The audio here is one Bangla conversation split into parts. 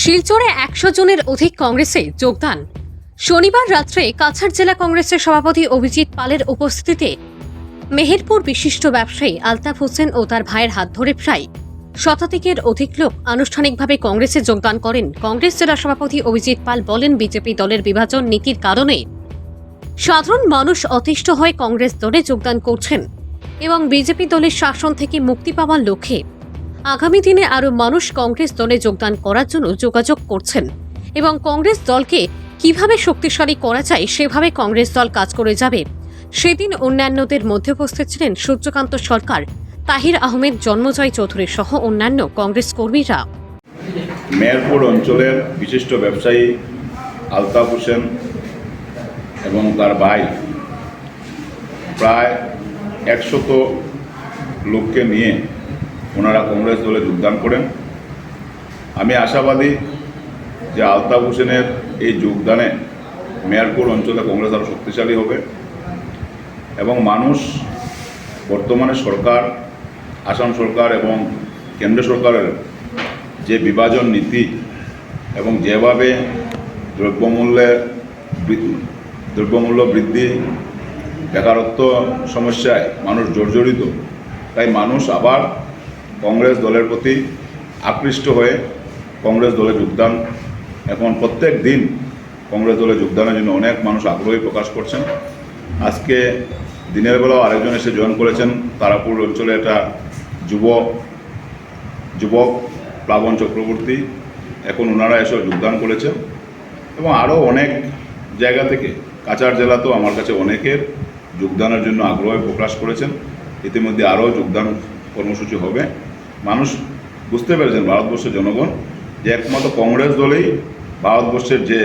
শিলচরে ১০০ জনের অধিক কংগ্রেসে যোগদান। শনিবার রাত্রে কাছাড় জেলা কংগ্রেসের সভাপতি অভিজিৎ পালের উপস্থিতিতে মেহেরপুর বিশিষ্ট ব্যবসায়ী আলতাফ হোসেন ও তার ভাইয়ের হাত ধরে প্রায় শতাধিকের অধিক লোক আনুষ্ঠানিকভাবে কংগ্রেসে যোগদান করেন। কংগ্রেস জেলা সভাপতি অভিজিৎ পাল বলেন, বিজেপি দলের বিভাজন নীতির কারণে সাধারণ মানুষ অতিষ্ঠ হয়ে কংগ্রেস দলে যোগদান করছেন এবং বিজেপি দলের শাসন থেকে মুক্তি পাওয়ার লক্ষ্যে আগামী দিনে আরও মানুষ কংগ্রেস দলে যোগদান করার জন্য যোগাযোগ করছেন এবং কংগ্রেস দলকে কিভাবে শক্তিশালী করা যায় সেভাবে কংগ্রেস দল কাজ করে যাবে। সেদিন অন্যান্যদের মধ্যে উপস্থিত ছিলেন সূর্যকান্ত সরকার, তাহির আহমেদ, জন্মজয় চৌধুরী সহ অন্যান্য কংগ্রেস কর্মীরা। মেহেরপুর অঞ্চলের বিশিষ্ট ব্যবসায়ী আলতাফ হোসেন এবং তার ভাই প্রায় ১০০ লোককে নিয়ে ওনারা কংগ্রেস দলে যোগদান করেন। আমি আশাবাদী যে আলতাফ হোসেনের এই যোগদানে মেহেরপুর অঞ্চলে কংগ্রেস আরও শক্তিশালী হবে এবং মানুষ বর্তমানে সরকার, আসাম সরকার এবং কেন্দ্র সরকারের যে বিভাজন নীতি এবং যেভাবে দ্রব্যমূল্য বৃদ্ধি, বেকারত্ব সমস্যায় মানুষ জর্জরিত, তাই মানুষ আবার কংগ্রেস দলের প্রতি আকৃষ্ট হয়ে কংগ্রেস দলে যোগদান, এখন প্রত্যেক দিন কংগ্রেস দলে যোগদানের জন্য অনেক মানুষ আগ্রহী প্রকাশ করছেন। আজকে দিনের বেলাও আরেকজন এসে জয়েন করেছেন, তারাপুর অঞ্চলে একটা যুবক প্লাবন চক্রবর্তী, এখন ওনারা এসে যোগদান করেছেন এবং আরও অনেক জায়গা থেকে কাছাড় জেলাতেও আমার কাছে অনেকের যোগদানের জন্য আগ্রহ প্রকাশ করেছেন। ইতিমধ্যে আরও যোগদান কর্মসূচি হবে। মানুষ বুঝতে পেরেছেন, ভারতবর্ষের জনগণ, যে একমাত্র কংগ্রেস দলেই ভারতবর্ষের যে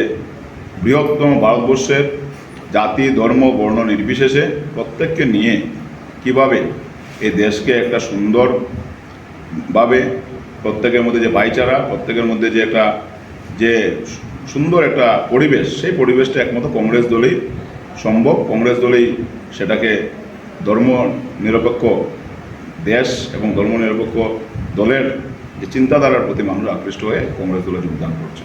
বৃহত্তম, ভারতবর্ষের জাতি, ধর্ম, বর্ণ নির্বিশেষে প্রত্যেককে নিয়ে কিভাবে এই দেশকে একটা সুন্দরভাবে, প্রত্যেকের মধ্যে যে ভাইচারা, প্রত্যেকের মধ্যে যে সুন্দর একটা পরিবেশ, সেই পরিবেশটা একমাত্র কংগ্রেস দলেই সম্ভব। কংগ্রেস দলেই সেটাকে ধর্মনিরপেক্ষ দেশ এবং ধর্মনিরপেক্ষ দলের যে চিন্তাধারার প্রতি মানুষ আকৃষ্ট হয়ে কংগ্রেস দলে যোগদান করছে।